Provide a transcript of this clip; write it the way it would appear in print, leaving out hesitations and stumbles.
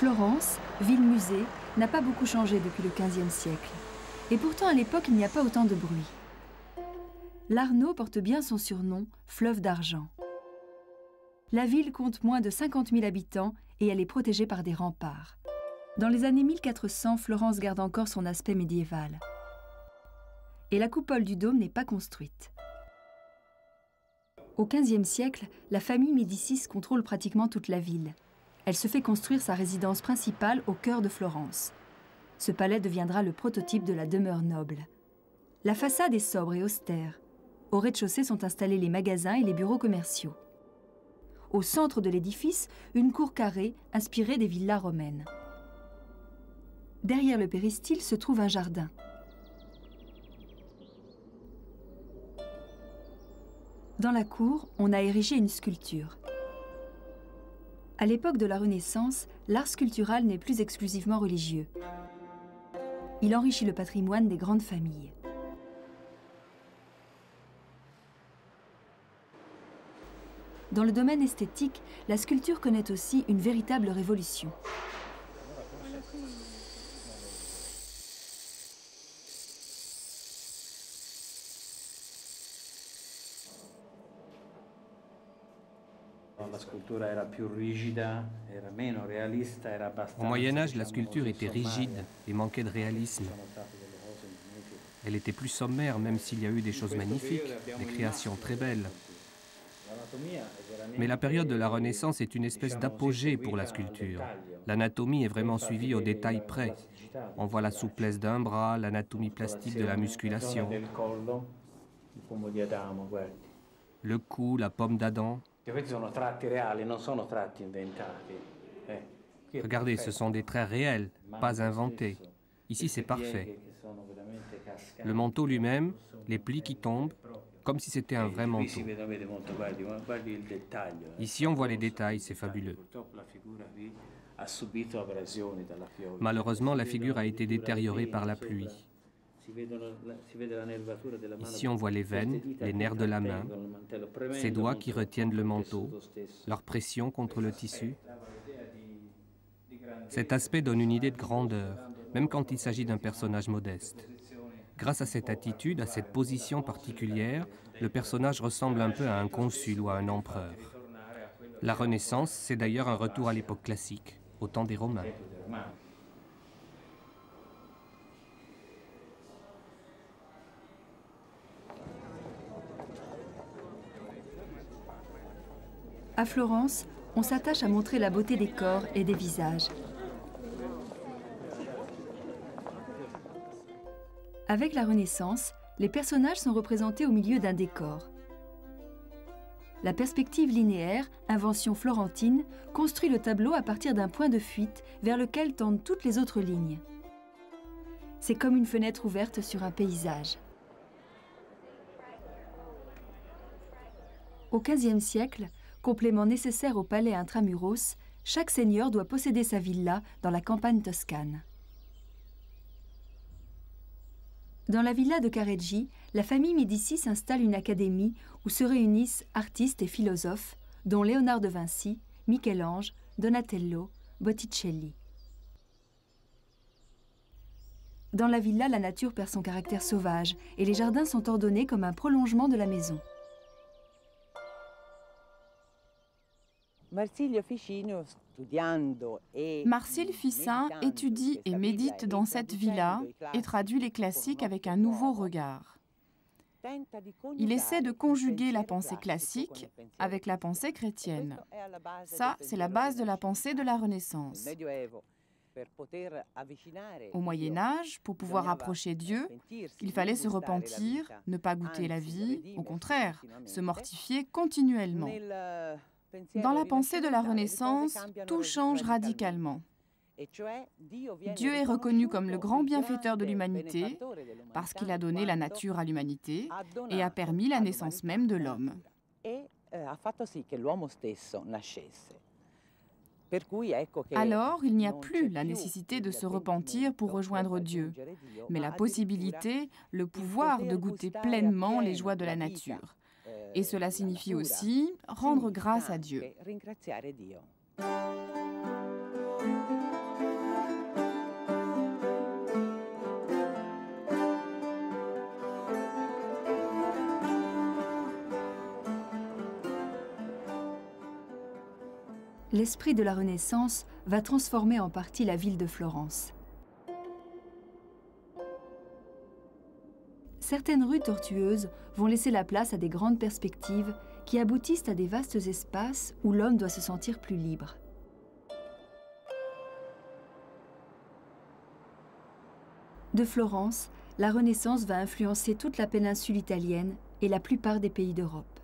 Florence, ville-musée, n'a pas beaucoup changé depuis le XVe siècle. Et pourtant, à l'époque, il n'y a pas autant de bruit. L'Arno porte bien son surnom, fleuve d'argent. La ville compte moins de 50 000 habitants et elle est protégée par des remparts. Dans les années 1400, Florence garde encore son aspect médiéval. Et la coupole du dôme n'est pas construite. Au XVe siècle, la famille Médicis contrôle pratiquement toute la ville. Elle se fait construire sa résidence principale au cœur de Florence. Ce palais deviendra le prototype de la demeure noble. La façade est sobre et austère. Au rez-de-chaussée sont installés les magasins et les bureaux commerciaux. Au centre de l'édifice, une cour carrée inspirée des villas romaines. Derrière le péristyle se trouve un jardin. Dans la cour, on a érigé une sculpture. À l'époque de la Renaissance, l'art sculptural n'est plus exclusivement religieux. Il enrichit le patrimoine des grandes familles. Dans le domaine esthétique, la sculpture connaît aussi une véritable révolution. Au Moyen-Âge, la sculpture était rigide et manquait de réalisme. Elle était plus sommaire, même s'il y a eu des choses magnifiques, des créations très belles. Mais la période de la Renaissance est une espèce d'apogée pour la sculpture. L'anatomie est vraiment suivie au détail près. On voit la souplesse d'un bras, l'anatomie plastique de la musculation, le cou, la pomme d'Adam. Regardez, ce sont des traits réels, pas inventés. Ici, c'est parfait. Le manteau lui-même, les plis qui tombent, comme si c'était un vrai manteau. Ici, on voit les détails, c'est fabuleux. Malheureusement, la figure a été détériorée par la pluie. Ici, on voit les veines, les nerfs de la main, ces doigts qui retiennent le manteau, leur pression contre le tissu. Cet aspect donne une idée de grandeur, même quand il s'agit d'un personnage modeste. Grâce à cette attitude, à cette position particulière, le personnage ressemble un peu à un consul ou à un empereur. La Renaissance, c'est d'ailleurs un retour à l'époque classique, au temps des Romains. À Florence, on s'attache à montrer la beauté des corps et des visages. Avec la Renaissance, les personnages sont représentés au milieu d'un décor. La perspective linéaire, invention florentine, construit le tableau à partir d'un point de fuite vers lequel tendent toutes les autres lignes. C'est comme une fenêtre ouverte sur un paysage. Au XVe siècle, complément nécessaire au palais intramuros, chaque seigneur doit posséder sa villa dans la campagne toscane. Dans la villa de Careggi, la famille Médicis installe une académie où se réunissent artistes et philosophes, dont Léonard de Vinci, Michel-Ange, Donatello, Botticelli. Dans la villa, la nature perd son caractère sauvage et les jardins sont ordonnés comme un prolongement de la maison. Marsilio Ficin étudie et médite dans cette villa et traduit les classiques avec un nouveau regard. Il essaie de conjuguer la pensée classique avec la pensée chrétienne. Ça, c'est la base de la pensée de la Renaissance. Au Moyen-Âge, pour pouvoir approcher Dieu, il fallait se repentir, ne pas goûter la vie, au contraire, se mortifier continuellement. Dans la pensée de la Renaissance, tout change radicalement. Dieu est reconnu comme le grand bienfaiteur de l'humanité parce qu'il a donné la nature à l'humanité et a permis la naissance même de l'homme. Alors, il n'y a plus la nécessité de se repentir pour rejoindre Dieu, mais la possibilité, le pouvoir de goûter pleinement les joies de la nature. Et cela signifie aussi rendre grâce à Dieu. l'esprit de la Renaissance va transformer en partie la ville de Florence. Certaines rues tortueuses vont laisser la place à des grandes perspectives qui aboutissent à des vastes espaces où l'homme doit se sentir plus libre. De Florence, la Renaissance va influencer toute la péninsule italienne et la plupart des pays d'Europe.